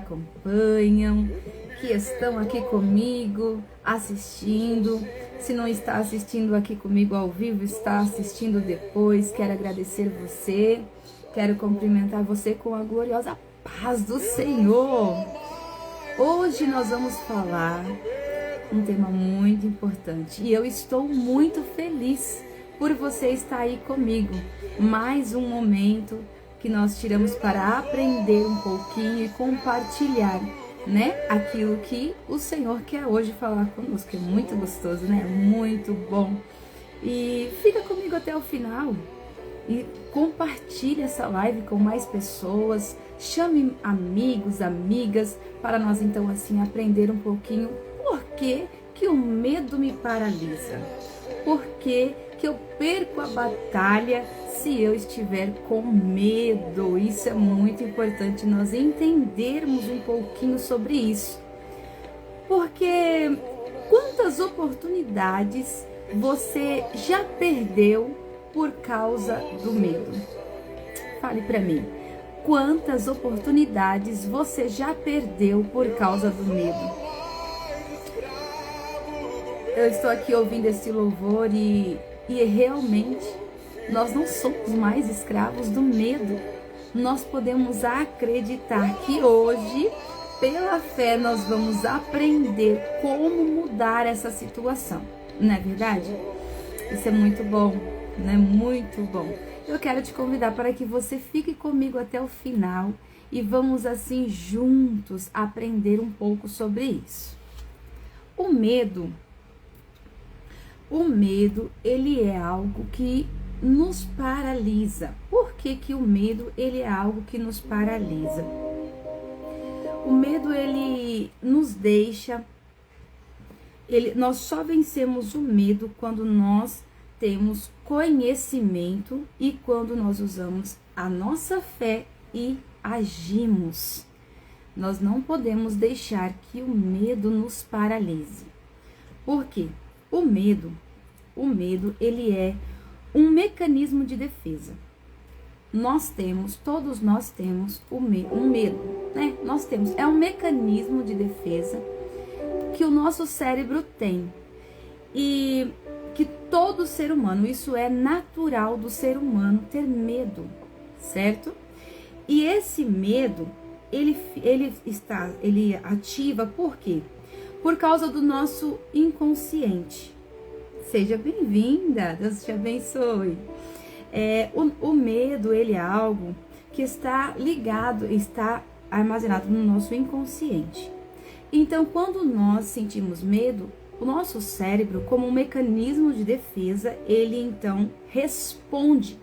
acompanham, que estão aqui comigo, assistindo. Se não está assistindo aqui comigo ao vivo, está assistindo depois. Quero agradecer você, quero cumprimentar você com a gloriosa paz do Senhor. Hoje nós vamos falar um tema muito importante e eu estou muito feliz por você estar aí comigo. Mais um momento que nós tiramos para aprender um pouquinho e compartilhar, né, aquilo que o Senhor quer hoje falar conosco. É muito gostoso, né? Muito bom. E fica comigo até o final e compartilhe essa live com mais pessoas. Chame amigos, amigas, para nós então assim aprender um pouquinho por que o medo me paralisa. Por que eu perco a batalha se eu estiver com medo? Isso é muito importante nós entendermos um pouquinho sobre isso. Porque quantas oportunidades você já perdeu por causa do medo? Fale para mim. Quantas oportunidades você já perdeu por causa do medo? Eu estou aqui ouvindo esse louvor e realmente nós não somos mais escravos do medo. Nós podemos acreditar que hoje, pela fé, nós vamos aprender como mudar essa situação. Não é verdade? Isso é muito bom, né? Muito bom. Eu quero te convidar para que você fique comigo até o final e vamos assim juntos aprender um pouco sobre isso. O medo, ele é algo que nos paralisa. Por que o medo, ele é algo que nos paralisa? O medo, ele nos deixa, nós só vencemos o medo quando nós temos conhecimento e quando nós usamos a nossa fé e agimos. Nós não podemos deixar que o medo nos paralise. Por quê? O medo, ele é um mecanismo de defesa. Todos nós temos um medo, né? É um mecanismo de defesa que o nosso cérebro tem. E que todo ser humano, isso é natural do ser humano ter medo, certo? E esse medo, ele ativa por quê? Por causa do nosso inconsciente. Seja bem-vinda, Deus te abençoe. O medo, ele é algo que está armazenado no nosso inconsciente. Então, quando nós sentimos medo, o nosso cérebro, como um mecanismo de defesa, ele então responde.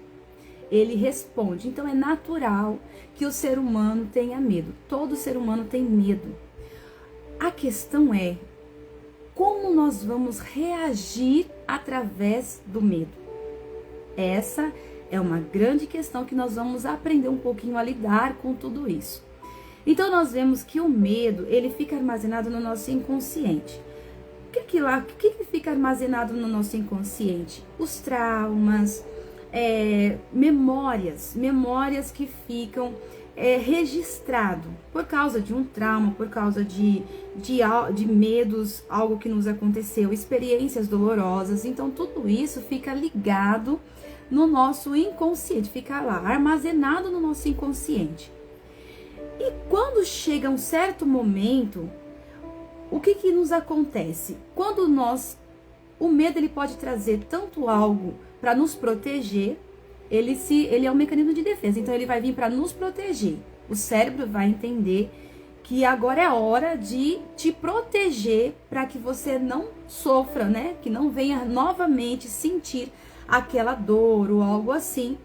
Então, é natural que o ser humano tenha medo. Todo ser humano tem medo. A questão é como nós vamos reagir através do medo. Essa é uma grande questão que nós vamos aprender um pouquinho a lidar com tudo isso. Então, nós vemos que o medo, ele fica armazenado no nosso inconsciente. O que fica armazenado no nosso inconsciente? Os traumas, memórias que ficam registrado por causa de um trauma, por causa de medos, algo que nos aconteceu, experiências dolorosas. Então, tudo isso fica ligado no nosso inconsciente, fica lá, armazenado no nosso inconsciente. E quando chega um certo momento, o que nos acontece? O medo, ele pode trazer tanto algo para nos proteger, ele é um mecanismo de defesa, então ele vai vir para nos proteger. O cérebro vai entender que agora é a hora de te proteger para que você não sofra, né? Que não venha novamente sentir aquela dor ou algo assim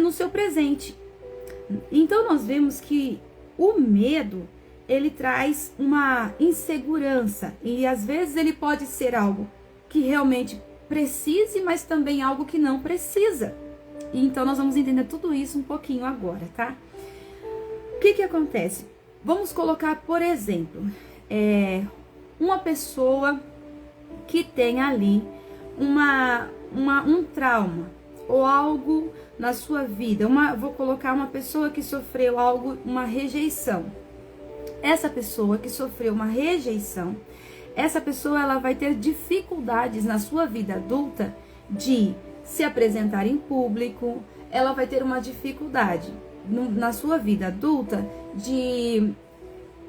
no seu presente. Então nós vemos que o medo, ele traz uma insegurança e às vezes ele pode ser algo que realmente precise, mas também algo que não precisa. Então nós vamos entender tudo isso um pouquinho agora, tá? O que acontece? Vamos colocar, por exemplo, uma pessoa que tem ali um trauma, ou algo na sua vida. Vou colocar uma pessoa que sofreu algo, uma rejeição. Essa pessoa que sofreu uma rejeição, essa pessoa ela vai ter dificuldades na sua vida adulta de se apresentar em público, ela vai ter uma dificuldade na sua vida adulta de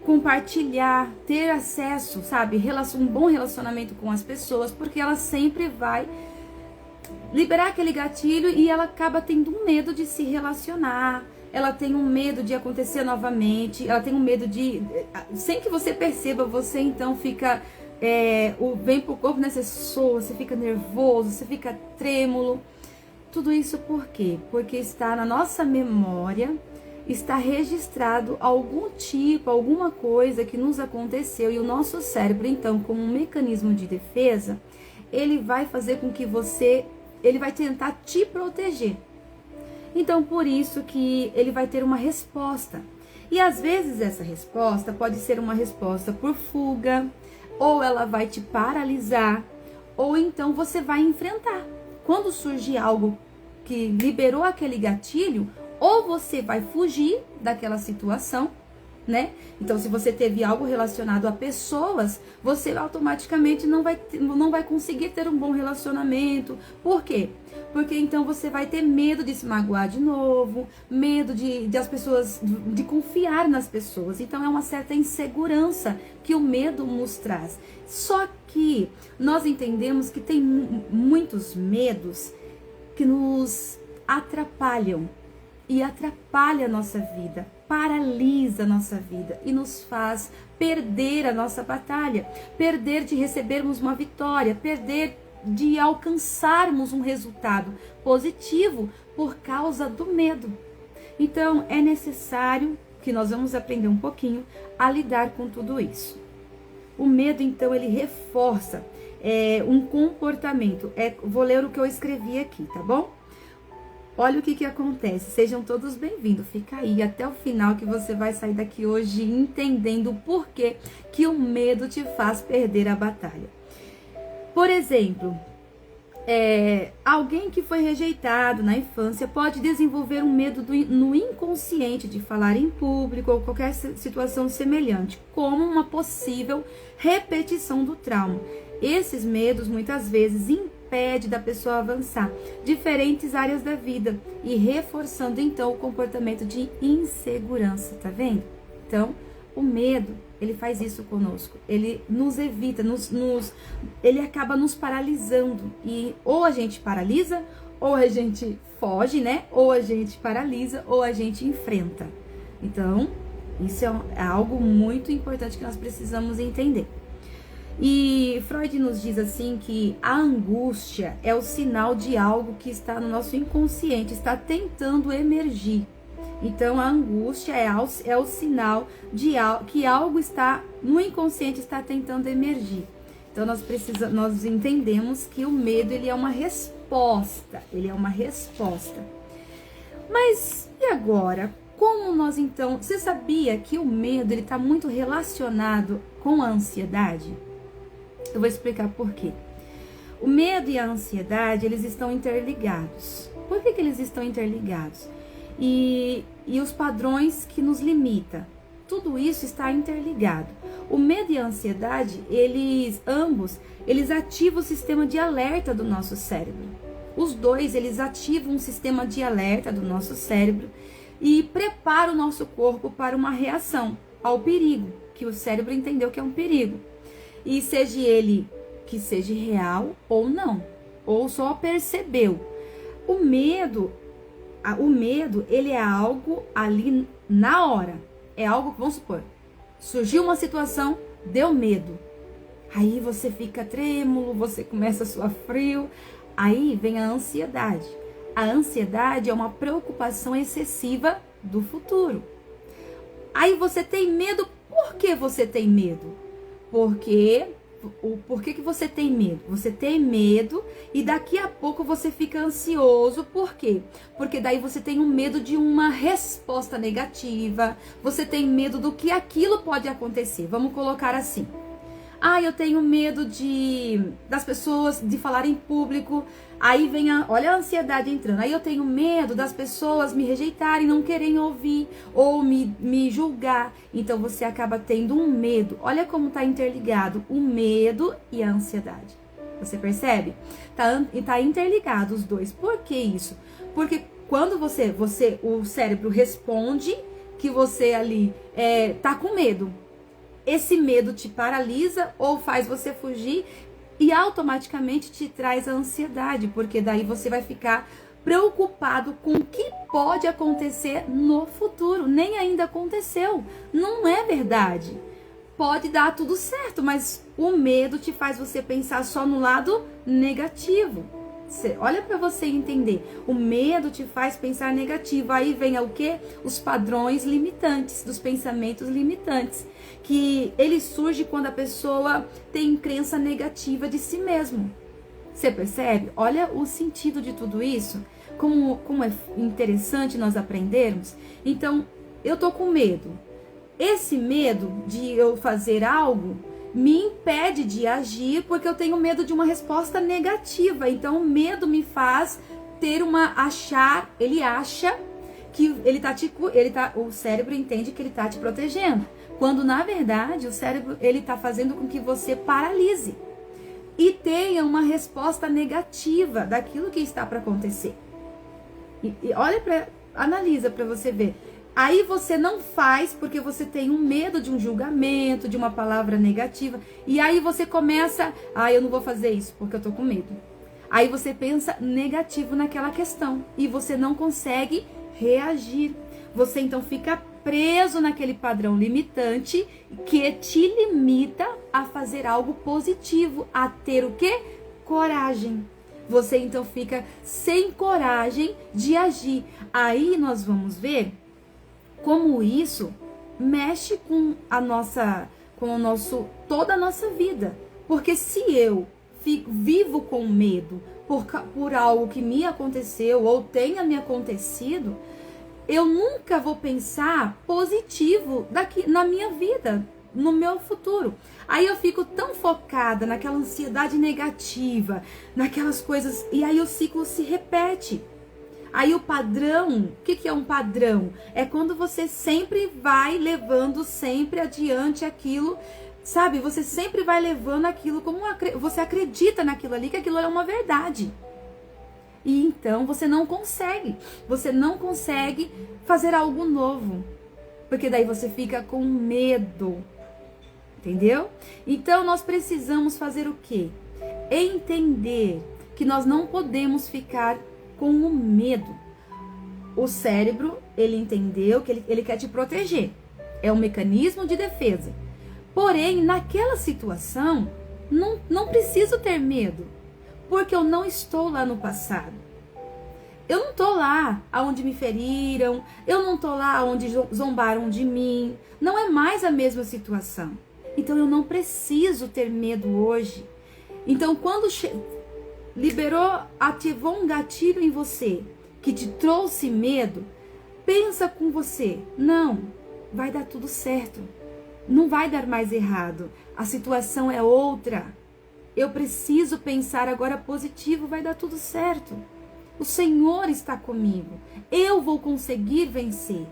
compartilhar, ter acesso, sabe, um bom relacionamento com as pessoas, porque ela sempre vai liberar aquele gatilho e ela acaba tendo um medo de se relacionar, ela tem um medo de acontecer novamente, ela tem um medo de, sem que você perceba, você então fica, vem pro corpo, né, você fica nervoso, você fica trêmulo. Tudo isso por quê? Porque está na nossa memória, está registrado alguma coisa que nos aconteceu, e o nosso cérebro, então, como um mecanismo de defesa, ele vai fazer com que ele vai tentar te proteger. Então, por isso que ele vai ter uma resposta. E às vezes essa resposta pode ser uma resposta por fuga, ou ela vai te paralisar, ou então você vai enfrentar. Quando surgir algo que liberou aquele gatilho, ou você vai fugir daquela situação, né? Então, se você teve algo relacionado a pessoas, você automaticamente não vai conseguir ter um bom relacionamento. Por quê? Porque então você vai ter medo de se magoar de novo, medo de as pessoas, de confiar nas pessoas. Então é uma certa insegurança que o medo nos traz. Só que nós entendemos que tem muitos medos que nos atrapalham e atrapalha a nossa vida, paralisa a nossa vida e nos faz perder a nossa batalha, perder de recebermos uma vitória, perder de alcançarmos um resultado positivo por causa do medo. Então é necessário que nós vamos aprender um pouquinho a lidar com tudo isso. O medo, então, ele reforça um comportamento. Vou ler o que eu escrevi aqui, tá bom? Olha o que acontece. Sejam todos bem-vindos. Fica aí até o final que você vai sair daqui hoje entendendo o porquê que o medo te faz perder a batalha. Por exemplo, alguém que foi rejeitado na infância pode desenvolver um medo no inconsciente de falar em público ou qualquer situação semelhante, como uma possível repetição do trauma. Esses medos muitas vezes impedem da pessoa avançar diferentes áreas da vida e reforçando então o comportamento de insegurança, tá vendo? Então, o medo, ele faz isso conosco, ele nos evita, ele acaba nos paralisando, e ou a gente paralisa, ou a gente foge, né? Ou a gente paralisa, ou a gente enfrenta. Então, isso é algo muito importante que nós precisamos entender. E Freud nos diz assim que a angústia é o sinal de algo que está no nosso inconsciente, está tentando emergir. Então a angústia é o sinal de que algo está no inconsciente, está tentando emergir. Então nós entendemos que o medo, ele é uma resposta, Mas e agora? Como nós então... Você sabia que o medo, ele está muito relacionado com a ansiedade? Eu vou explicar por quê. O medo e a ansiedade, eles estão interligados. Por que eles estão interligados? E os padrões que nos limitam. Tudo isso está interligado. O medo e a ansiedade, ambos ativam o sistema de alerta do nosso cérebro. Os dois, eles ativam um sistema de alerta do nosso cérebro e preparam o nosso corpo para uma reação ao perigo, que o cérebro entendeu que é um perigo. E seja ele que seja real ou não, ou só percebeu. O medo, ele é algo ali na hora. É algo, vamos supor, surgiu uma situação, deu medo. Aí você fica trêmulo, você começa a suar frio. Aí vem a ansiedade. A ansiedade é uma preocupação excessiva do futuro. Aí você tem medo. Por que você tem medo? Por que você tem medo? Você tem medo e daqui a pouco você fica ansioso. Por quê? Porque daí você tem um medo de uma resposta negativa. Você tem medo do que aquilo pode acontecer. Vamos colocar assim. Ah, eu tenho medo das pessoas de falar em público. Aí vem olha a ansiedade entrando. Aí eu tenho medo das pessoas me rejeitarem, não querem ouvir ou me julgar. Então você acaba tendo um medo. Olha como está interligado o medo e a ansiedade. Você percebe? Tá interligado os dois. Por que isso? Porque quando o cérebro responde que você ali tá com medo. Esse medo te paralisa ou faz você fugir e automaticamente te traz a ansiedade, porque daí você vai ficar preocupado com o que pode acontecer no futuro. Nem ainda aconteceu. Não é verdade. Pode dar tudo certo, mas o medo te faz você pensar só no lado negativo. Olha para você entender. O medo te faz pensar negativo. Aí vem o quê? Os padrões limitantes, dos pensamentos limitantes. Que ele surge quando a pessoa tem crença negativa de si mesmo. Você percebe? Olha o sentido de tudo isso. Como é interessante nós aprendermos. Então, eu tô com medo. Esse medo de eu fazer algo me impede de agir porque eu tenho medo de uma resposta negativa. Então, o medo me faz ter ele acha que o cérebro entende que ele tá te protegendo. Quando, na verdade, o cérebro, ele tá fazendo com que você paralise e tenha uma resposta negativa daquilo que está para acontecer. E analisa para você ver. Aí você não faz porque você tem um medo de um julgamento, de uma palavra negativa. E aí você começa, eu não vou fazer isso porque eu tô com medo. Aí você pensa negativo naquela questão e você não consegue reagir. Você então fica preso naquele padrão limitante que te limita a fazer algo positivo, a ter o quê? Coragem. Você então fica sem coragem de agir. Aí nós vamos ver como isso mexe com toda a nossa vida. Porque se eu vivo com medo por algo que me aconteceu ou tenha me acontecido, eu nunca vou pensar positivo na minha vida, no meu futuro. Aí eu fico tão focada naquela ansiedade negativa, naquelas coisas, e aí o ciclo se repete. Aí o padrão, o que é um padrão? É quando você sempre vai levando sempre adiante aquilo, sabe? Você sempre vai levando aquilo como você acredita naquilo ali, que aquilo é uma verdade. E então você não consegue fazer algo novo, porque daí você fica com medo, entendeu? Então nós precisamos fazer o quê? Entender que nós não podemos ficar com o medo. O cérebro, ele entendeu que ele quer te proteger. É um mecanismo de defesa. Porém, naquela situação, não preciso ter medo. Porque eu não estou lá no passado. Eu não estou lá onde me feriram. Eu não estou lá onde zombaram de mim. Não é mais a mesma situação. Então eu não preciso ter medo hoje. Então quando ativou um gatilho em você que te trouxe medo, pensa com você, não, vai dar tudo certo, não vai dar mais errado, a situação é outra, eu preciso pensar agora positivo, vai dar tudo certo, o Senhor está comigo, eu vou conseguir vencer.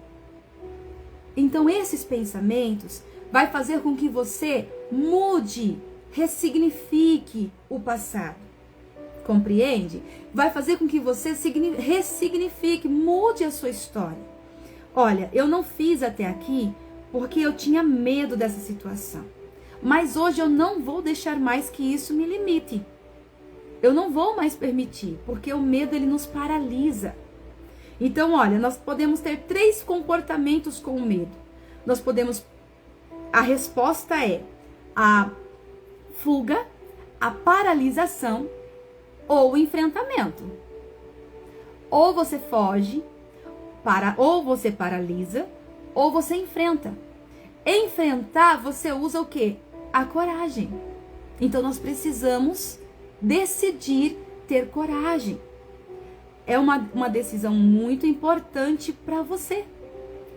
Então esses pensamentos vai fazer com que você mude, ressignifique o passado. Compreende? Vai fazer com que você ressignifique, mude a sua história. Olha, eu não fiz até aqui porque eu tinha medo dessa situação. Mas hoje eu não vou deixar mais que isso me limite. Eu não vou mais permitir, porque o medo ele nos paralisa. Então, olha, nós podemos ter 3 comportamentos com o medo. A resposta é a fuga, a paralisação ou enfrentamento. Ou você foge, ou você paralisa, ou você enfrenta. Enfrentar, você usa o quê? A coragem. Então nós precisamos decidir ter coragem. É uma decisão muito importante para você.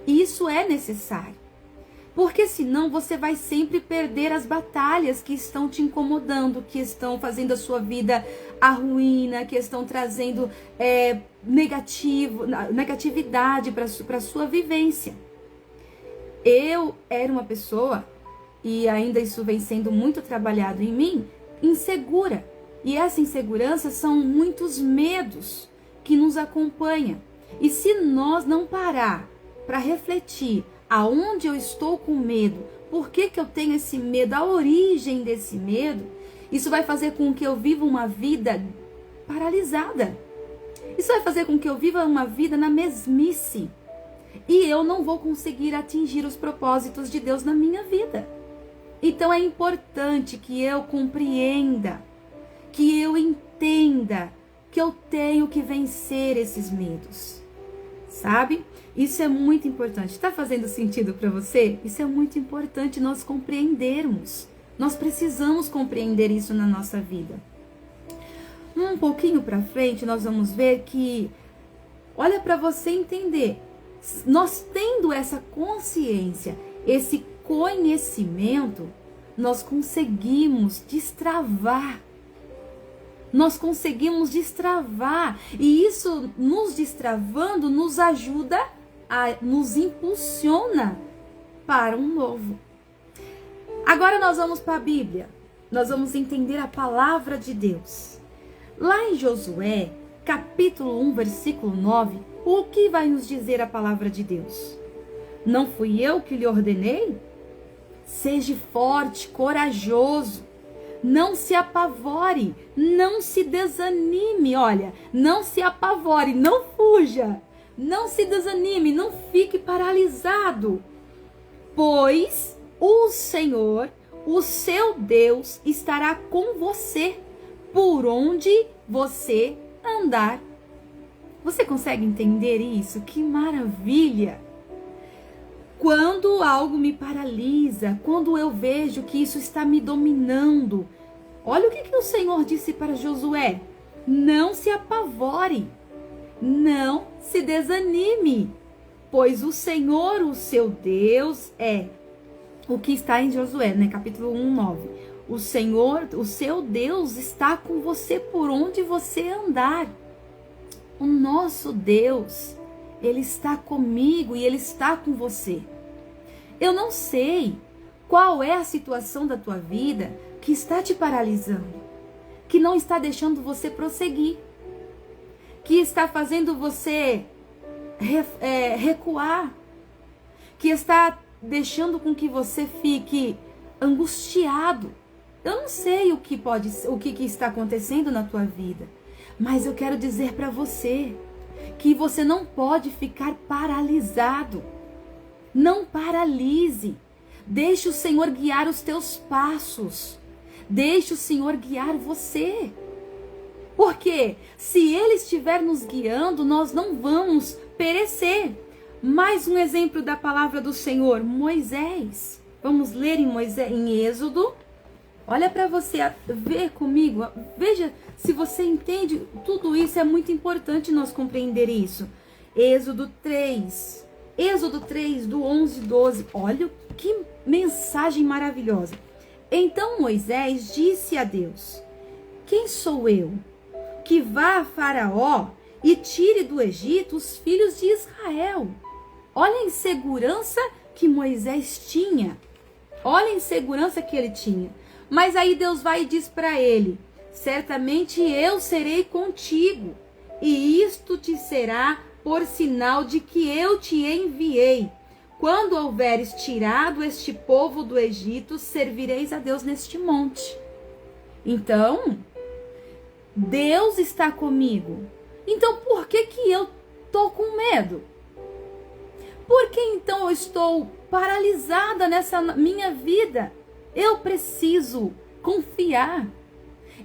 Isso é necessário. Porque senão você vai sempre perder as batalhas que estão te incomodando, que estão fazendo a sua vida a ruína, que estão trazendo negatividade para a sua vivência. Eu era uma pessoa, e ainda isso vem sendo muito trabalhado em mim, insegura. E essa insegurança são muitos medos que nos acompanham. E se nós não parar para refletir aonde eu estou com medo, por que eu tenho esse medo, a origem desse medo, isso vai fazer com que eu viva uma vida paralisada. Isso vai fazer com que eu viva uma vida na mesmice. E eu não vou conseguir atingir os propósitos de Deus na minha vida. Então é importante que eu compreenda, que eu entenda que eu tenho que vencer esses medos. Sabe? Isso é muito importante. Está fazendo sentido para você? Isso é muito importante nós compreendermos. Nós precisamos compreender isso na nossa vida. Um pouquinho para frente, nós vamos ver que, olha, para você entender, nós tendo essa consciência, esse conhecimento, nós conseguimos destravar. Nós conseguimos destravar. E isso, nos destravando, nos ajuda, nos impulsiona para um novo. Agora nós vamos para a Bíblia. Nós vamos entender a palavra de Deus. Lá em Josué, capítulo 1, versículo 9, o que vai nos dizer a palavra de Deus? Não fui eu que lhe ordenei? Seja forte, corajoso. Não se apavore, não se desanime, olha, não se apavore, não fuja, não se desanime, não fique paralisado, pois o Senhor, o seu Deus, estará com você por onde você andar. Você consegue entender isso? Que maravilha! Quando algo me paralisa, quando eu vejo que isso está me dominando, olha o que o Senhor disse para Josué: não se apavore, não se desanime, pois o Senhor, o seu Deus, é o que está em Josué, né? Capítulo 1, 9. O Senhor, o seu Deus, está com você por onde você andar. O nosso Deus, Ele está comigo e Ele está com você. Eu não sei qual é a situação da tua vida que está te paralisando, que não está deixando você prosseguir, que está fazendo você recuar, que está deixando com que você fique angustiado. Eu não sei o que está acontecendo na tua vida, mas eu quero dizer para você que você não pode ficar paralisado. Não paralise. Deixe o Senhor guiar os teus passos. Deixe o Senhor guiar você. Porque se Ele estiver nos guiando, nós não vamos perecer. Mais um exemplo da palavra do Senhor, Moisés. Vamos ler em Êxodo. Olha para você ver comigo. Veja se você entende tudo isso. É muito importante nós compreender isso. Êxodo 3. Êxodo 3, do 11 e 12. Olha que mensagem maravilhosa. Então Moisés disse a Deus: quem sou eu que vá a Faraó e tire do Egito os filhos de Israel? Olha a insegurança que Moisés tinha. Olha a insegurança que ele tinha. Mas aí Deus vai e diz para ele: certamente eu serei contigo, e isto te será por sinal de que eu te enviei. Quando houveres tirado este povo do Egito, servireis a Deus neste monte. Então, Deus está comigo. Então, por que eu estou com medo? Por que então eu estou paralisada nessa minha vida? Eu preciso confiar.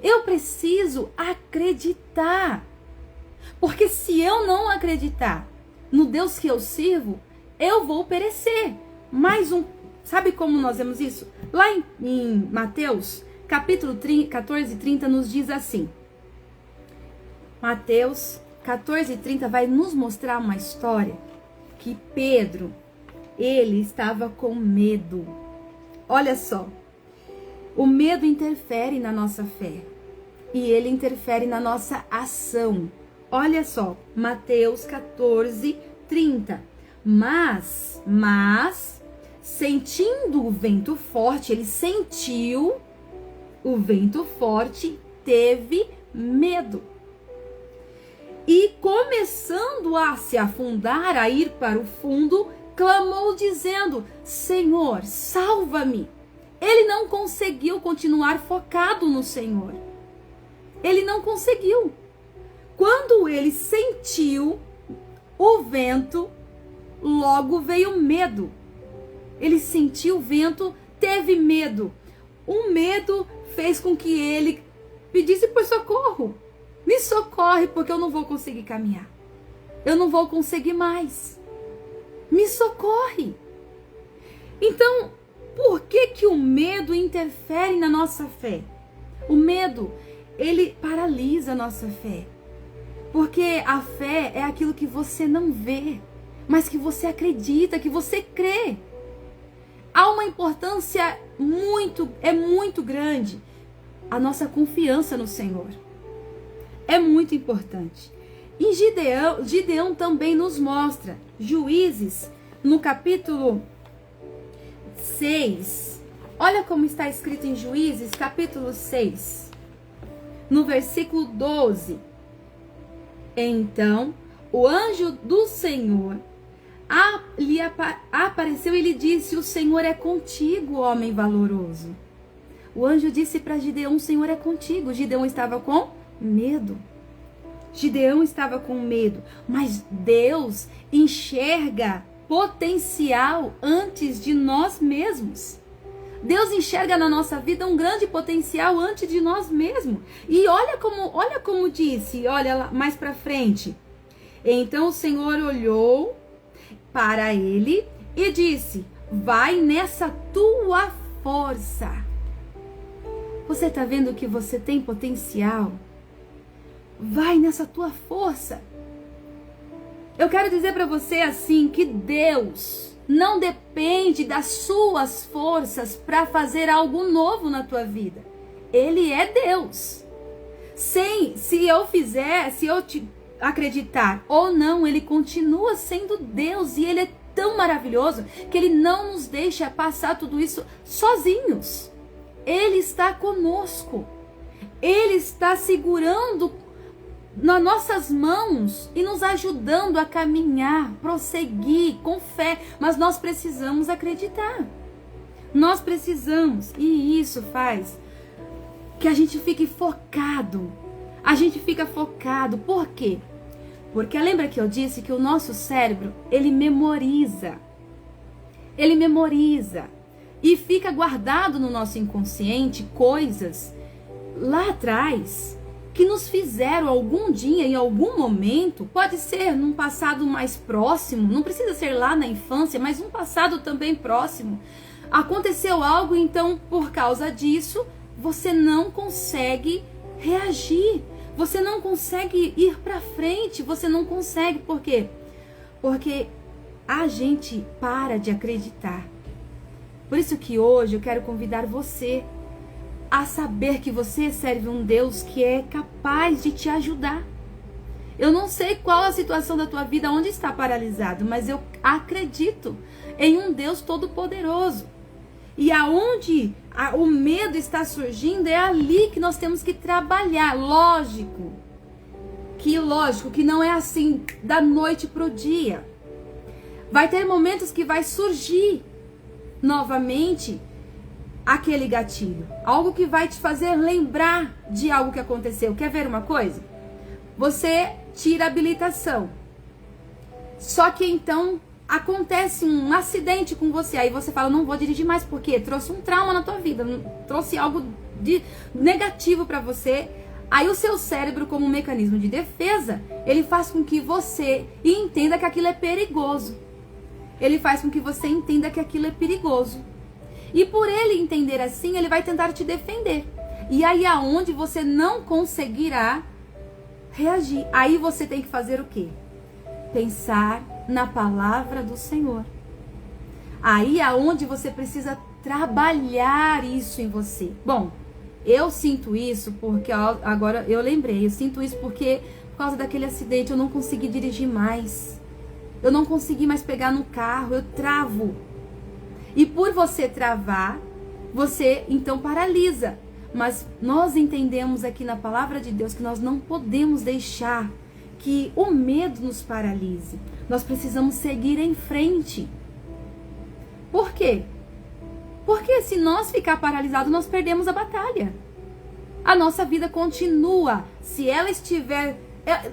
Eu preciso acreditar. Porque se eu não acreditar no Deus que eu sirvo, eu vou perecer. Sabe como nós vemos isso? Lá em Mateus, capítulo 14, 30, nos diz assim. Mateus 14, 30 vai nos mostrar uma história que Pedro, ele estava com medo. Olha só, o medo interfere na nossa fé e ele interfere na nossa ação. Olha só, Mateus 14, 30. Mas, sentindo o vento forte, ele sentiu o vento forte, teve medo. E começando a se afundar, a ir para o fundo, clamou dizendo: Senhor, salva-me. Ele não conseguiu continuar focado no Senhor. Ele não conseguiu. Quando ele sentiu o vento, logo veio medo. Ele sentiu o vento, teve medo. O medo fez com que ele pedisse por socorro. Me socorre, porque eu não vou conseguir caminhar. Eu não vou conseguir mais. Me socorre. Então, por que o medo interfere na nossa fé? O medo, ele paralisa a nossa fé. Porque a fé é aquilo que você não vê, mas que você acredita, que você crê. Há uma importância muito grande a nossa confiança no Senhor. É muito importante. E Gideão também nos mostra, Juízes, no capítulo 6. Olha como está escrito em Juízes, capítulo 6, no versículo 12. Então, o anjo do Senhor lhe apareceu e lhe disse: o Senhor é contigo, homem valoroso. O anjo disse para Gideão: o Senhor é contigo. Gideão estava com medo. Gideão estava com medo, mas Deus enxerga potencial antes de nós mesmos. Deus enxerga na nossa vida um grande potencial antes de nós mesmos. E olha como disse, olha lá mais para frente. Então o Senhor olhou para ele e disse: vai nessa tua força. Você está vendo que você tem potencial? Vai nessa tua força. Eu quero dizer para você assim, que Deus não depende das suas forças para fazer algo novo na tua vida. Ele é Deus. Se eu te acreditar ou não, ele continua sendo Deus e ele é tão maravilhoso que ele não nos deixa passar tudo isso sozinhos. Ele está conosco. Ele está segurando nas nossas mãos e nos ajudando a caminhar, prosseguir com fé, mas nós precisamos acreditar. Nós precisamos, e isso faz que a gente fique focado. A gente fica focado. Por quê? Porque lembra que eu disse que o nosso cérebro, ele memoriza. Ele memoriza e fica guardado no nosso inconsciente coisas lá atrás que nos fizeram algum dia, em algum momento, pode ser num passado mais próximo, não precisa ser lá na infância, mas um passado também próximo. Aconteceu algo, então, por causa disso, você não consegue reagir, você não consegue ir para frente, você não consegue, por quê? Porque a gente para de acreditar. Por isso que hoje eu quero convidar você a saber que você serve um Deus que é capaz de te ajudar. Eu não sei qual a situação da tua vida, onde está paralisado, mas eu acredito em um Deus todo-poderoso. E aonde o medo está surgindo, é ali que nós temos que trabalhar. Lógico que não é assim da noite para o dia. Vai ter momentos que vai surgir novamente aquele gatilho, algo que vai te fazer lembrar de algo que aconteceu. Quer ver uma coisa? Você tira a habilitação, só que então acontece um acidente com você, aí você fala: não vou dirigir mais, porque trouxe um trauma na tua vida, trouxe algo de negativo para você. Aí o seu cérebro, como um mecanismo de defesa, ele faz com que você entenda que aquilo é perigoso. Ele faz com que você entenda que aquilo é perigoso. E por ele entender assim, ele vai tentar te defender. E aí aonde você não conseguirá reagir. Aí você tem que fazer o quê? Pensar na palavra do Senhor. Aí é onde você precisa trabalhar isso em você. Bom, eu sinto isso porque agora eu lembrei, eu sinto isso porque por causa daquele acidente eu não consegui dirigir mais. Eu não consegui mais pegar no carro, eu travo. E por você travar, você então paralisa. Mas nós entendemos aqui na palavra de Deus que nós não podemos deixar que o medo nos paralise. Nós precisamos seguir em frente. Por quê? Porque se nós ficar paralisados, nós perdemos a batalha. A nossa vida continua. Se ela estiver...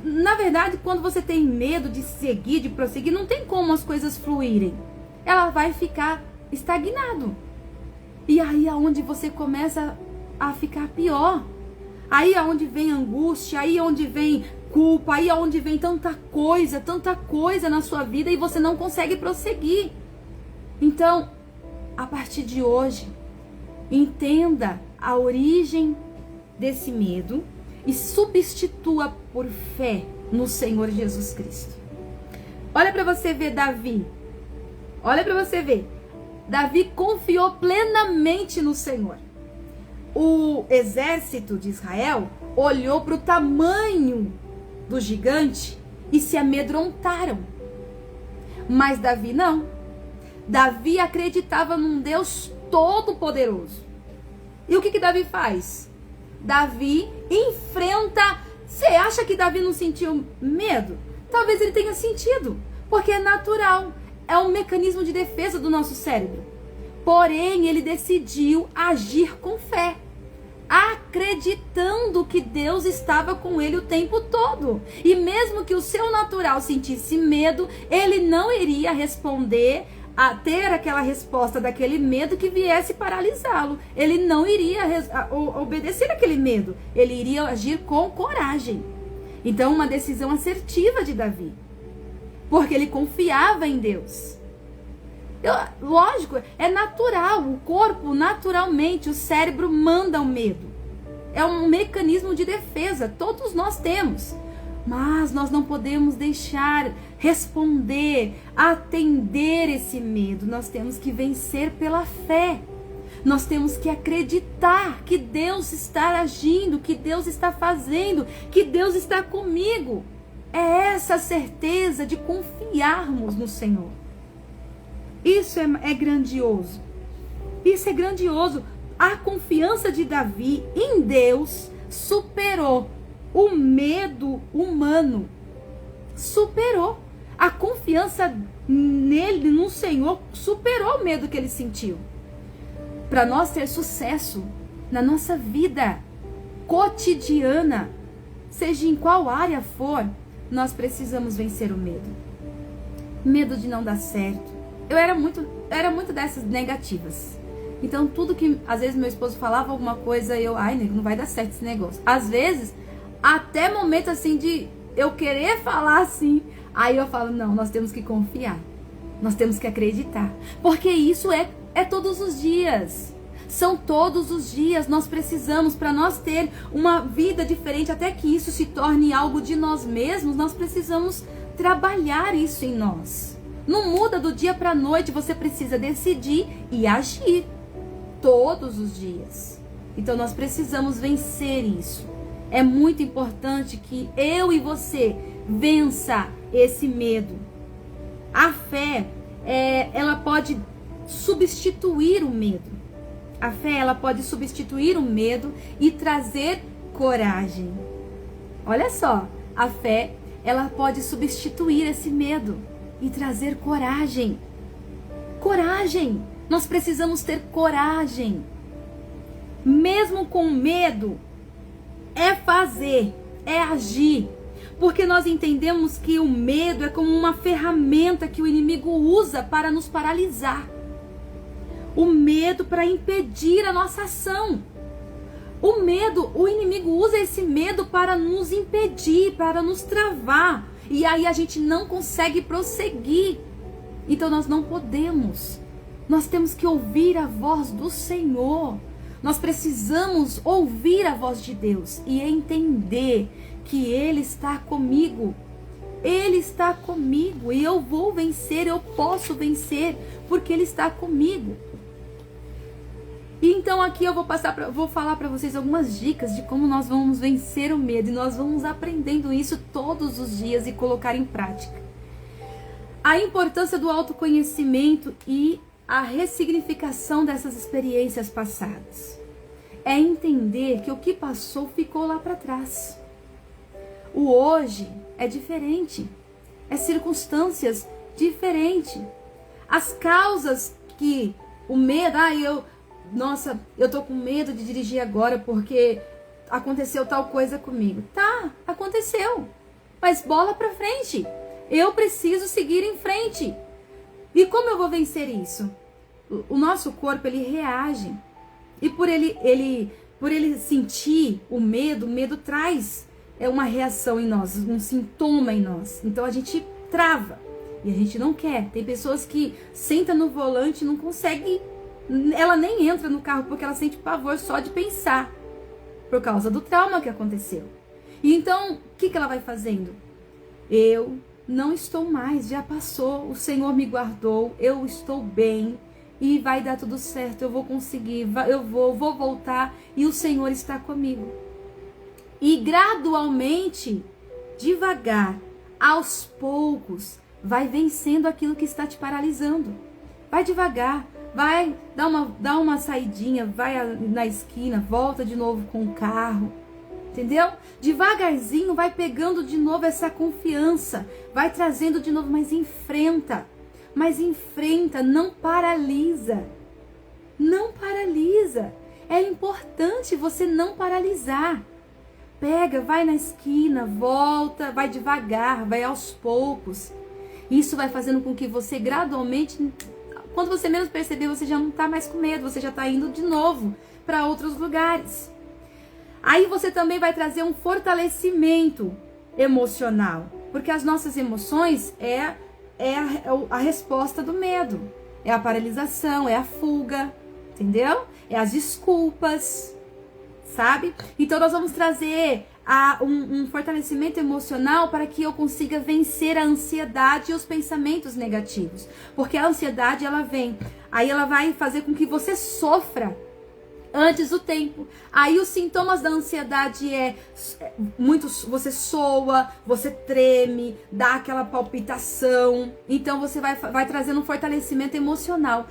Na verdade, quando você tem medo de seguir, de prosseguir, não tem como as coisas fluírem. Ela vai ficar estagnado. E aí é onde você começa a ficar pior. Aí é onde vem angústia, aí é onde vem culpa, aí é onde vem tanta coisa na sua vida e você não consegue prosseguir. Então, a partir de hoje, entenda a origem desse medo e substitua por fé no Senhor Jesus Cristo. Olha para você ver Davi. Olha para você ver. Davi confiou plenamente no Senhor. O exército de Israel olhou para o tamanho do gigante e se amedrontaram. Mas Davi não. Davi acreditava num Deus todo-poderoso. E o que Davi faz? Davi enfrenta... Você acha que Davi não sentiu medo? Talvez ele tenha sentido, porque é natural. É um mecanismo de defesa do nosso cérebro. Porém, ele decidiu agir com fé, acreditando que Deus estava com ele o tempo todo. E mesmo que o seu natural sentisse medo, ele não iria responder a ter aquela resposta daquele medo que viesse paralisá-lo. Ele não iria obedecer aquele medo. Ele iria agir com coragem. Então, uma decisão assertiva de Davi, porque ele confiava em Deus. Lógico, é natural, o corpo naturalmente, o cérebro manda o medo. É um mecanismo de defesa, todos nós temos. Mas nós não podemos deixar responder, atender esse medo. Nós temos que vencer pela fé. Nós temos que acreditar que Deus está agindo, que Deus está fazendo, que Deus está comigo. É essa certeza de confiarmos no Senhor. Isso é grandioso. Isso é grandioso. A confiança de Davi em Deus superou o medo humano. Superou. A confiança nele, no Senhor, superou o medo que ele sentiu. Para nós ter sucesso na nossa vida cotidiana, seja em qual área for, nós precisamos vencer o medo. Medo de não dar certo. Eu era muito dessas negativas. Então, tudo que, às vezes, meu esposo falava alguma coisa, não vai dar certo esse negócio. Às vezes, até momento, assim, de eu querer falar assim, aí eu falo, não, nós temos que confiar. Nós temos que acreditar. Porque isso é todos os dias. São todos os dias. Nós precisamos, para nós ter uma vida diferente, até que isso se torne algo de nós mesmos, nós precisamos trabalhar isso em nós. Não muda do dia para a noite, você precisa decidir e agir todos os dias. Então nós precisamos vencer isso. É muito importante que eu e você vença esse medo. A fé, ela pode substituir o medo. A fé, ela pode substituir o medo e trazer coragem. Olha só, a fé, ela pode substituir esse medo e trazer coragem. Coragem. Nós precisamos ter coragem. Mesmo com medo, é fazer, é agir. Porque nós entendemos que o medo é como uma ferramenta que o inimigo usa para nos paralisar. O medo para impedir a nossa ação. O medo, o inimigo usa esse medo para nos impedir, para nos travar. E aí a gente não consegue prosseguir. Então nós não podemos. Nós temos que ouvir a voz do Senhor. Nós precisamos ouvir a voz de Deus e entender que Ele está comigo. Ele está comigo e eu vou vencer, eu posso vencer, porque Ele está comigo. E então aqui eu vou falar para vocês algumas dicas de como nós vamos vencer o medo, e nós vamos aprendendo isso todos os dias e colocar em prática. A importância do autoconhecimento e a ressignificação dessas experiências passadas. É entender que o que passou ficou lá para trás. O hoje é diferente, é circunstâncias diferentes. As causas que o medo, eu tô com medo de dirigir agora porque aconteceu tal coisa comigo. Tá, aconteceu, mas bola pra frente. Eu preciso seguir em frente. E como eu vou vencer isso? O nosso corpo, ele reage. E por ele sentir o medo traz uma reação em nós, um sintoma em nós. Então a gente trava e a gente não quer. Tem pessoas que sentam no volante e não consegue, ela nem entra no carro porque ela sente pavor só de pensar, por causa do trauma que aconteceu. E então, o que ela vai fazendo? Eu não estou mais, já passou, o Senhor me guardou, eu estou bem e vai dar tudo certo, eu vou conseguir, eu vou voltar e o Senhor está comigo. E gradualmente, devagar, aos poucos, vai vencendo aquilo que está te paralisando. Vai devagar, vai dar uma saidinha, vai na esquina, volta de novo com o carro. Entendeu? Devagarzinho vai pegando de novo essa confiança, vai trazendo de novo, mas enfrenta, não paralisa. Não paralisa. É importante você não paralisar. Pega, vai na esquina, volta, vai devagar, vai aos poucos. Isso vai fazendo com que você gradualmente, quando você menos perceber, você já não está mais com medo, você já está indo de novo para outros lugares. Aí você também vai trazer um fortalecimento emocional, porque as nossas emoções é a resposta do medo, é a paralisação, é a fuga, entendeu? É as desculpas, sabe? Então nós vamos trazer um fortalecimento emocional para que eu consiga vencer a ansiedade e os pensamentos negativos, porque a ansiedade ela vem, aí ela vai fazer com que você sofra antes do tempo. Aí os sintomas da ansiedade você soa, você treme, dá aquela palpitação. Então você vai trazendo um fortalecimento emocional.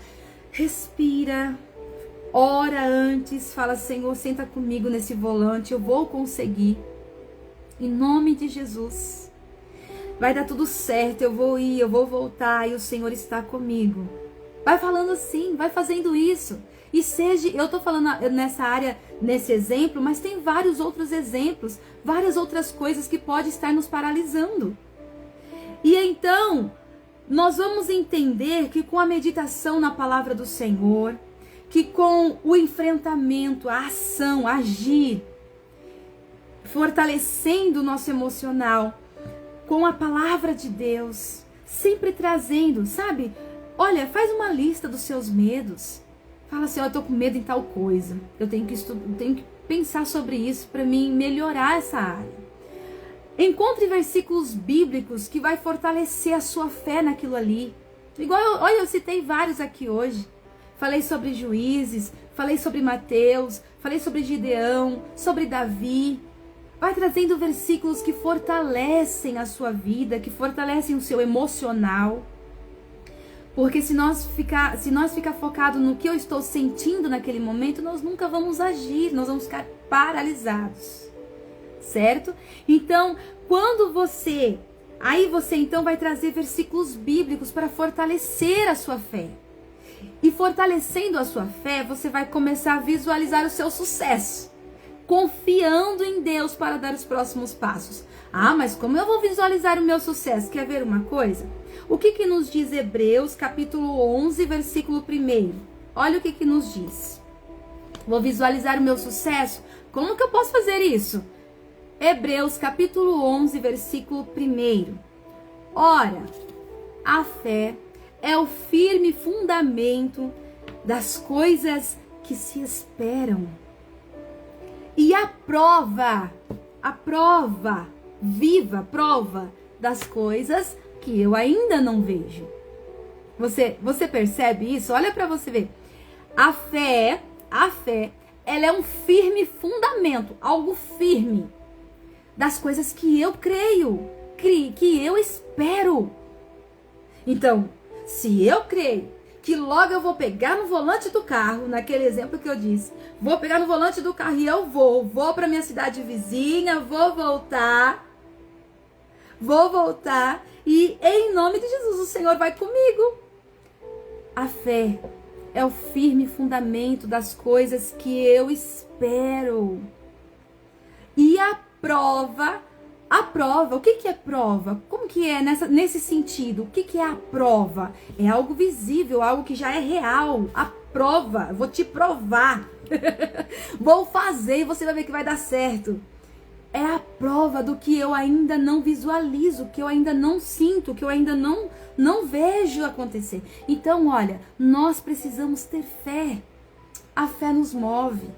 Respira, ora antes, fala: Senhor, senta comigo nesse volante, eu vou conseguir. Em nome de Jesus. Vai dar tudo certo, eu vou ir, eu vou voltar e o Senhor está comigo. Vai falando assim, vai fazendo isso. E eu tô falando nessa área, nesse exemplo, mas tem vários outros exemplos, várias outras coisas que podem estar nos paralisando. E então, nós vamos entender que com a meditação na palavra do Senhor, que com o enfrentamento, a ação, agir, fortalecendo o nosso emocional, com a palavra de Deus, sempre trazendo, sabe? Olha, faz uma lista dos seus medos. Fala assim: eu tô com medo em tal coisa. Eu tenho que pensar sobre isso para mim melhorar essa área. Encontre versículos bíblicos que vai fortalecer a sua fé naquilo ali. Igual, eu citei vários aqui hoje. Falei sobre Juízes, falei sobre Mateus, falei sobre Gideão, sobre Davi. Vai trazendo versículos que fortalecem a sua vida, que fortalecem o seu emocional. Porque se nós ficar focado no que eu estou sentindo naquele momento, nós nunca vamos agir, nós vamos ficar paralisados, certo? Então, aí você então vai trazer versículos bíblicos para fortalecer a sua fé. E fortalecendo a sua fé, você vai começar a visualizar o seu sucesso, confiando em Deus para dar os próximos passos. Ah, mas como eu vou visualizar o meu sucesso? Quer ver uma coisa? O que nos diz Hebreus, capítulo 11, versículo 1? Olha o que nos diz. Vou visualizar o meu sucesso? Como que eu posso fazer isso? Hebreus, capítulo 11, versículo 1. Ora, a fé é o firme fundamento das coisas que se esperam. E a prova viva, prova das coisas que eu ainda não vejo. Você percebe isso? Olha para você ver. A fé, ela é um firme fundamento, algo firme das coisas que eu creio, que eu espero. Então, se eu creio que logo eu vou pegar no volante do carro, naquele exemplo que eu disse, vou pegar no volante do carro e eu vou para minha cidade vizinha, vou voltar, e em nome de Jesus o Senhor vai comigo. A fé é o firme fundamento das coisas que eu espero. E a prova, o que é prova? Como que é nesse sentido? O que é a prova? É algo visível, algo que já é real. A prova, vou te provar. Vou fazer e você vai ver que vai dar certo. É a prova do que eu ainda não visualizo, que eu ainda não sinto, que eu ainda não vejo acontecer. Então, olha, nós precisamos ter fé. A fé nos move.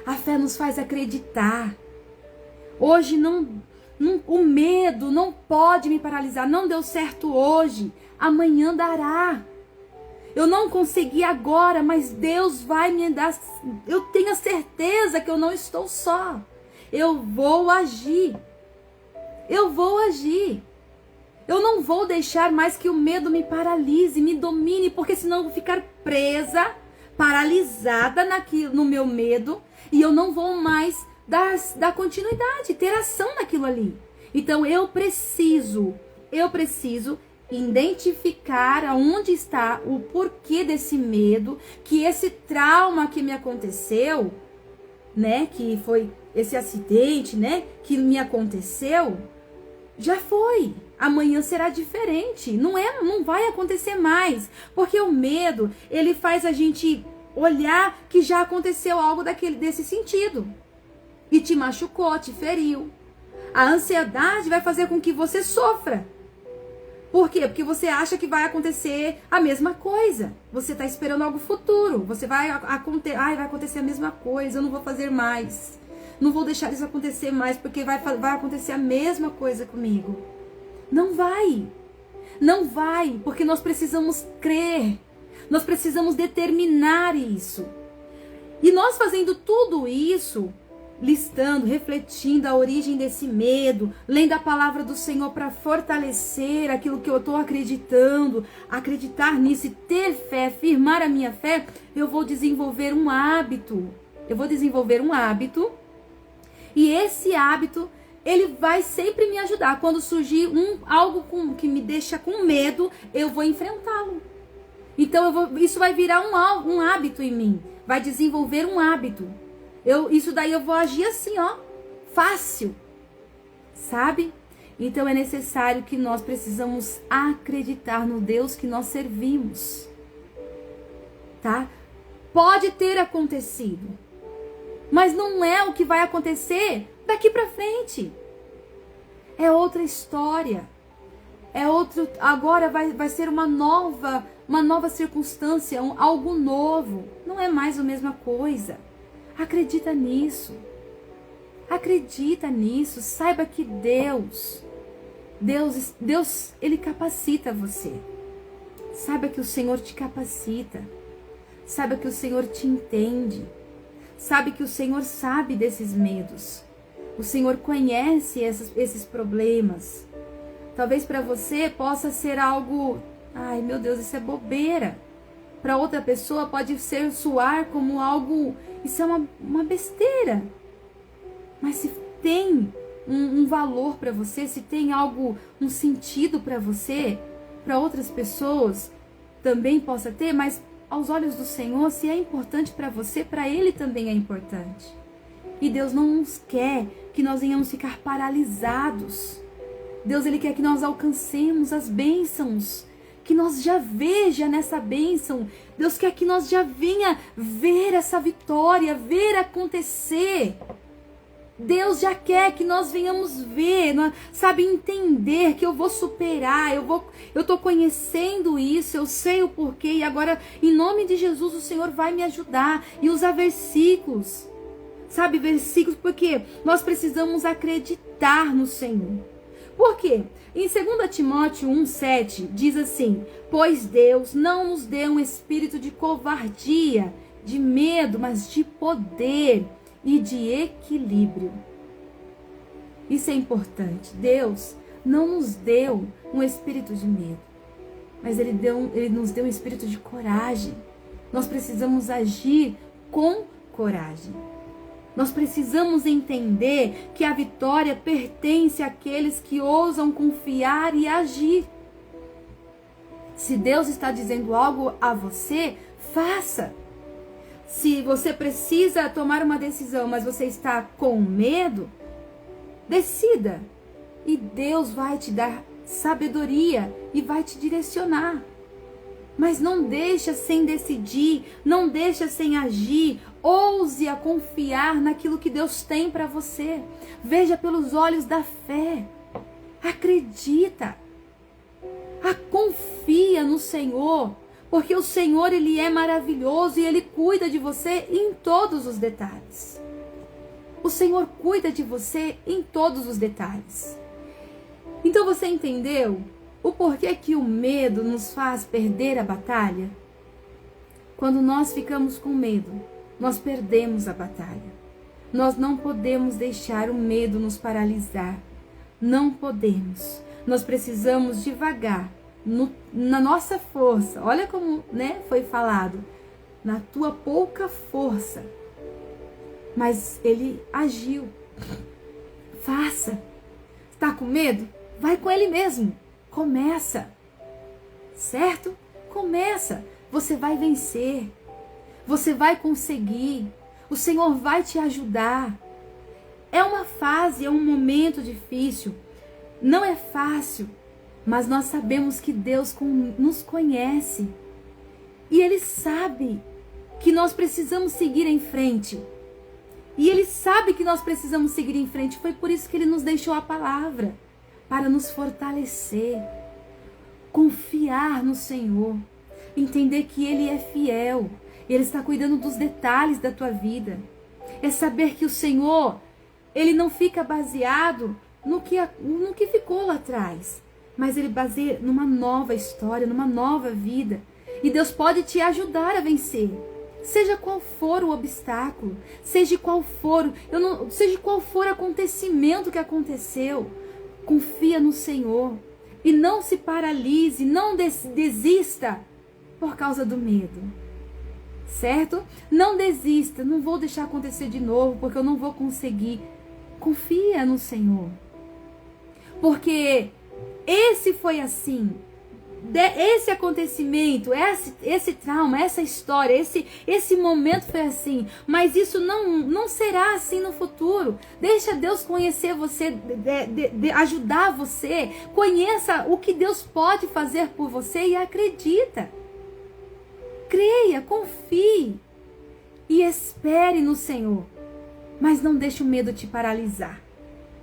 A fé nos faz acreditar. Hoje o medo não pode me paralisar. Não deu certo hoje. Amanhã dará. Eu não consegui agora, mas Deus vai me dar. Eu tenho a certeza que eu não estou só. Eu vou agir. Eu não vou deixar mais que o medo me paralise, me domine, porque senão eu vou ficar presa, paralisada no meu medo, e eu não vou mais dar continuidade, ter ação naquilo ali. Então eu preciso identificar aonde está o porquê desse medo, que esse trauma que me aconteceu, né, que foi esse acidente, né, que me aconteceu, já foi. Amanhã será diferente. Não vai acontecer mais, porque o medo, ele faz a gente olhar que já aconteceu algo desse sentido e te machucou, te feriu. A ansiedade vai fazer com que você sofra. Por quê? Porque você acha que vai acontecer a mesma coisa. Você está esperando algo futuro. Você vai acontecer a mesma coisa, eu não vou fazer mais. Não vou deixar isso acontecer mais, porque vai acontecer a mesma coisa comigo. Não vai, porque nós precisamos crer. Nós precisamos determinar isso. E nós fazendo tudo isso, listando, refletindo a origem desse medo, lendo a palavra do Senhor para fortalecer aquilo que eu estou acreditando, acreditar nisso e ter fé, firmar a minha fé, eu vou desenvolver um hábito. E esse hábito, ele vai sempre me ajudar. Quando surgir algo que me deixa com medo, eu vou enfrentá-lo. Então isso vai virar um hábito em mim. Vai desenvolver um hábito. Isso daí eu vou agir assim, ó. Fácil. Sabe? Então é necessário que nós precisamos acreditar no Deus que nós servimos. Tá? Pode ter acontecido. Mas não é o que vai acontecer daqui pra frente. É outra história. Agora vai ser uma nova circunstância, algo novo. Não é mais a mesma coisa. Acredita nisso. Saiba que Deus, Ele capacita você. Saiba que o Senhor te capacita. Saiba que o Senhor te entende. Sabe que o Senhor sabe desses medos. O Senhor conhece esses problemas. Talvez para você possa ser algo, ai meu Deus, isso é bobeira. Para outra pessoa pode soar como algo, isso é uma besteira. Mas se tem um valor para você, se tem algo, um sentido para você, para outras pessoas também possa ter, mas aos olhos do Senhor, se é importante para você, para Ele também é importante. E Deus não nos quer que nós venhamos ficar paralisados. Deus, Ele quer que nós alcancemos as bênçãos, que nós já veja nessa bênção. Deus quer que nós já venha ver essa vitória, ver acontecer. Deus já quer que nós venhamos ver, sabe, entender que eu vou superar, eu tô conhecendo isso, eu sei o porquê, e agora, em nome de Jesus, o Senhor vai me ajudar. E usar versículos, sabe, versículos, porque nós precisamos acreditar no Senhor. Por quê? Em 2 Timóteo 1,7 diz assim: pois Deus não nos deu um espírito de covardia, de medo, mas de poder e de equilíbrio. Isso é importante. Deus não nos deu um espírito de medo, mas Ele nos deu um espírito de coragem. Nós precisamos agir com coragem. Nós precisamos entender que a vitória pertence àqueles que ousam confiar e agir. Se Deus está dizendo algo a você, faça. Se você precisa tomar uma decisão, mas você está com medo, decida. E Deus vai te dar sabedoria e vai te direcionar. Mas não deixa sem decidir, não deixa sem agir. Ouse a confiar naquilo que Deus tem para você. Veja pelos olhos da fé. Acredita. Confia no Senhor. Porque o Senhor, Ele é maravilhoso e Ele cuida de você em todos os detalhes. O Senhor cuida de você em todos os detalhes. Então você entendeu o porquê que o medo nos faz perder a batalha? Quando nós ficamos com medo, nós perdemos a batalha. Nós não podemos deixar o medo nos paralisar. Não podemos. Nós precisamos devagar, na nossa força. Olha como, foi falado. Na tua pouca força. Mas Ele agiu. Faça. Está com medo? Vai com Ele mesmo. Começa. Certo? Começa. Você vai vencer. Você vai conseguir. O Senhor vai te ajudar. É uma fase, é um momento difícil. Não é fácil. Mas nós sabemos que Deus nos conhece. E Ele sabe que nós precisamos seguir em frente. E Ele sabe que nós precisamos seguir em frente. Foi por isso que Ele nos deixou a palavra. Para nos fortalecer. Confiar no Senhor. Entender que Ele é fiel. Ele está cuidando dos detalhes da tua vida. É saber que o Senhor, Ele não fica baseado no que ficou lá atrás. Mas Ele baseia numa nova história, numa nova vida. E Deus pode te ajudar a vencer. Seja qual for o obstáculo, seja qual for o acontecimento que aconteceu, confia no Senhor. E não se paralise, não desista por causa do medo. Certo? Não desista, não vou deixar acontecer de novo, porque eu não vou conseguir. Confia no Senhor. Porque esse foi assim. Esse acontecimento, esse trauma, essa história, esse momento foi assim. Mas isso não será assim no futuro. Deixa Deus conhecer você, ajudar você. Conheça o que Deus pode fazer por você e acredita. Creia, confie e espere no Senhor. Mas não deixe o medo te paralisar,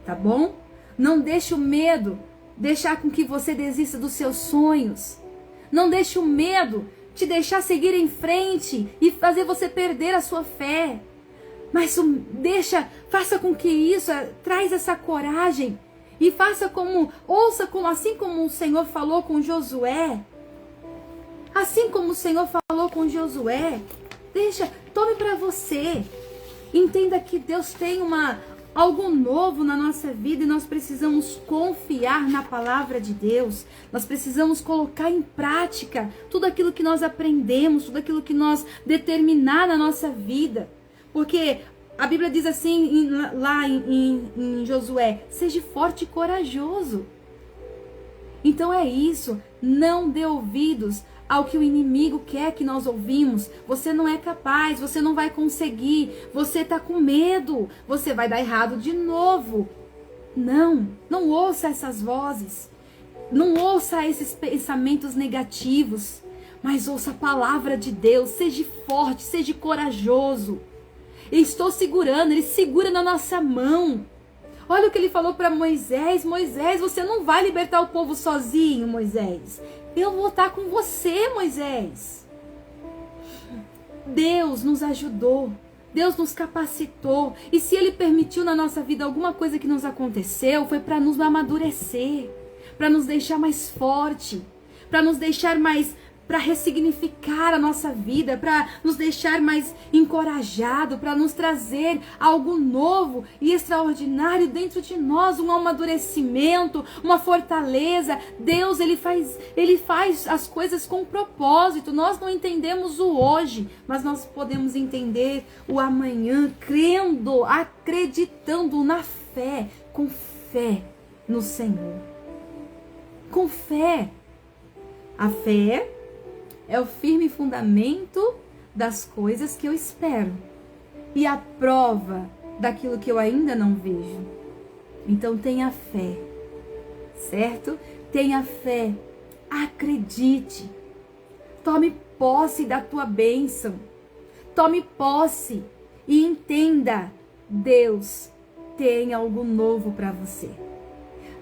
tá bom? Não deixe o medo deixar com que você desista dos seus sonhos. Não deixe o medo te deixar seguir em frente e fazer você perder a sua fé. Mas faça com que isso traz essa coragem e faça assim como o Senhor falou com Josué. Assim como o Senhor falou com Josué, tome para você. Entenda que Deus tem algo novo na nossa vida e nós precisamos confiar na palavra de Deus. Nós precisamos colocar em prática tudo aquilo que nós aprendemos, tudo aquilo que nós determinar na nossa vida. Porque a Bíblia diz assim lá em Josué, seja forte e corajoso. Então é isso, não dê ouvidos ao que o inimigo quer que nós ouvimos. Você não é capaz, você não vai conseguir, você está com medo, você vai dar errado de novo. Não ouça essas vozes, não ouça esses pensamentos negativos, mas ouça a palavra de Deus. Seja forte, seja corajoso. Eu estou segurando, Ele segura na nossa mão. Olha o que Ele falou para Moisés. Moisés, você não vai libertar o povo sozinho, Moisés. Eu vou estar com você, Moisés. Deus nos ajudou. Deus nos capacitou. E se Ele permitiu na nossa vida alguma coisa que nos aconteceu, foi para nos amadurecer, para nos deixar mais forte, para nos deixar mais, para ressignificar a nossa vida, para nos deixar mais encorajado, para nos trazer algo novo e extraordinário dentro de nós, um amadurecimento, uma fortaleza. Deus, ele faz as coisas com propósito. Nós não entendemos o hoje, mas nós podemos entender o amanhã, crendo, acreditando na fé, com fé no Senhor. Com fé. A fé é o firme fundamento das coisas que eu espero e a prova daquilo que eu ainda não vejo. Então tenha fé, certo? Tenha fé, acredite, tome posse da tua bênção, tome posse e entenda, Deus tem algo novo para você.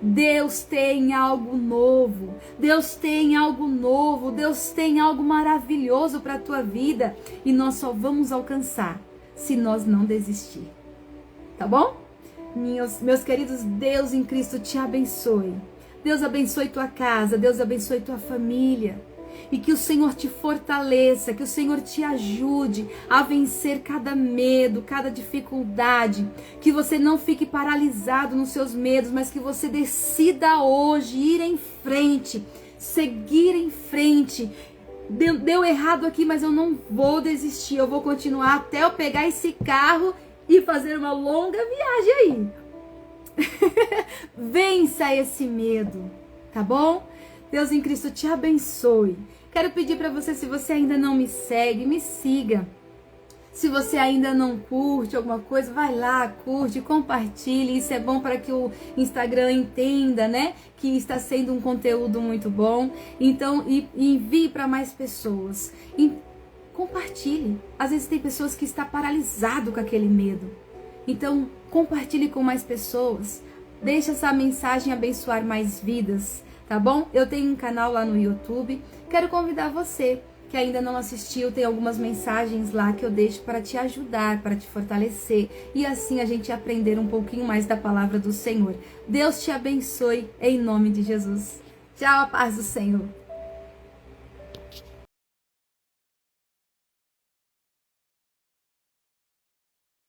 Deus tem algo novo, Deus tem algo novo, Deus tem algo maravilhoso para a tua vida e nós só vamos alcançar se nós não desistir, tá bom? Meus queridos, Deus em Cristo te abençoe, Deus abençoe tua casa, Deus abençoe tua família e que o Senhor te fortaleça, que o Senhor te ajude a vencer cada medo, cada dificuldade, que você não fique paralisado nos seus medos, mas que você decida hoje ir em frente, seguir em frente. Deu errado aqui, mas eu não vou desistir, eu vou continuar até eu pegar esse carro e fazer uma longa viagem aí. Vença esse medo, tá bom? Deus em Cristo te abençoe. Quero pedir para você, se você ainda não me segue, me siga. Se você ainda não curte alguma coisa, vai lá, curte, compartilhe. Isso é bom para que o Instagram entenda, né? Que está sendo um conteúdo muito bom. Então, envie para mais pessoas. E compartilhe. Às vezes tem pessoas que estão paralisadas com aquele medo. Então, compartilhe com mais pessoas. Deixe essa mensagem abençoar mais vidas. Tá bom? Eu tenho um canal lá no YouTube. Quero convidar você que ainda não assistiu, tem algumas mensagens lá que eu deixo para te ajudar, para te fortalecer e assim a gente aprender um pouquinho mais da palavra do Senhor. Deus te abençoe em nome de Jesus. Tchau, a paz do Senhor.